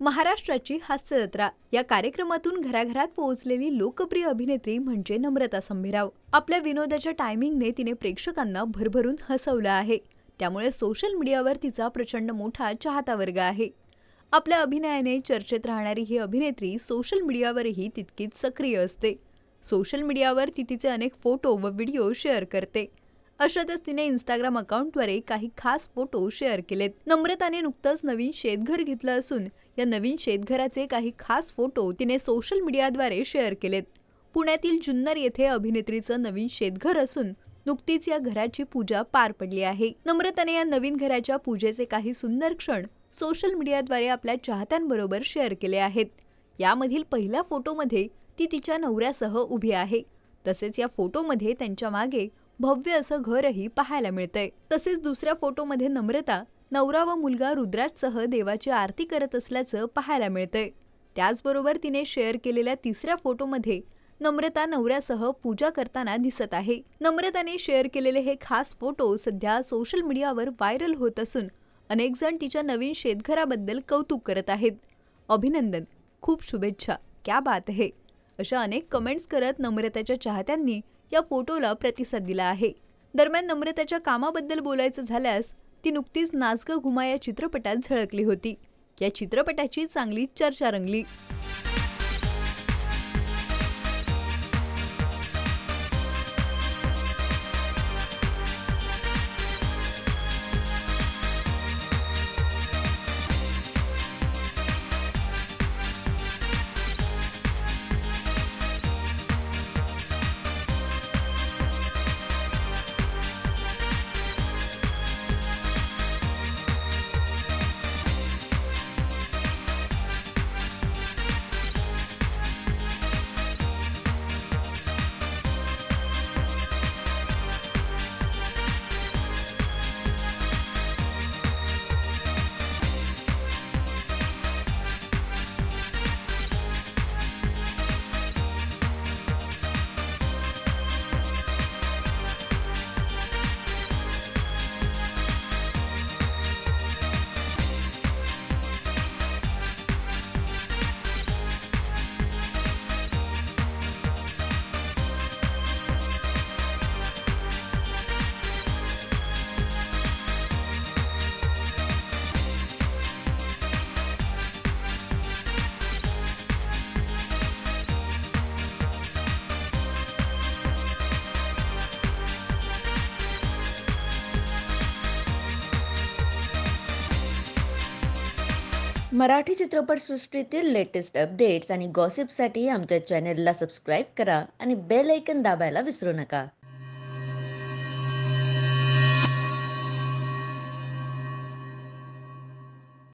महाराष्ट्राची हास्य जत्रा या कार्यक्रमातून घराघरात पोहोचलेली लोकप्रिय अभिनेत्री म्हणजे नम्रता संभेराव। आपल्या विनोदाच्या टायमिंगने तिने प्रेक्षकांना भरभरून हसवलं आहे। त्यामुळे सोशल मीडियावर तिचा प्रचंड मोठा चाहता वर्ग आहे। आपल्या अभिनयाने चर्चेत राहणारी ही अभिनेत्री सोशल मीडियावरही तितकीच सक्रिय असते। सोशल मीडियावर ती तिचे अनेक फोटो व व्हिडिओ शेअर करते। अशातच तिने इंस्टाग्राम अकाउंटद्वारे काही खास फोटो शेअर केलेत। नम्रताने नुकतंच नवीन शेतघर घेतलं असून या नवीन शेतघराचे काही खास फोटो तिने सोशल मीडियाद्वारे शेअर केलेत। पुण्यातील जुन्नर येथे अभिनेत्रीचं नवीन शेतघर असून नुकतीच या घराची पूजा पार पडली आहे। नम्रताने या नवीन घराच्या पूजेचे काही सुंदर क्षण सोशल मीडियाद्वारे आपल्या चाहत्यांबरोबर शेअर केले आहेत। यामधील पहिल्या फोटोमध्ये ती तिच्या नवऱ्यासह उभी आहे। तसेच या फोटोमध्ये त्यांच्या मागे भव्य असं घरही पाहायला मिळतंय। तसेच दुसऱ्या फोटोमध्ये नम्रता नवरा व मुलगा रुद्राजसह देवाची आरती करत असल्याचं पाहायला मिळतंय। त्याचबरोबर तिने शेअर केलेल्या तिसऱ्या फोटोमध्ये नम्रता नवऱ्यासह पूजा करताना दिसत आहे। नम्रताने शेअर केलेले हे खास फोटो सध्या सोशल मीडियावर व्हायरल होत असून अनेक जण तिच्या नवीन शेतघराबद्दल कौतुक करत आहेत। अभिनंदन, खूप शुभेच्छा, क्या बात है, अशा अनेक कमेंट्स करत नम्रताच्या चाहत्यांनी या फोटोला प्रतिसाद दिला आहे। दरम्यान नम्रताच्या कामाबद्दल बोलायचं झाल्यास ती नुकतीच नाच ग घुमा या चित्रपटात झळकली होती। या चित्रपटाची चांगली चर्चा रंगली। मराठी चित्रपटसृष्टीतील लेटेस्ट अपडेट्स आणि गॉसिपसाठी आमच्या चॅनेलला सबस्क्राईब करा आणि बेल ऐकन दाबायला विसरू नका।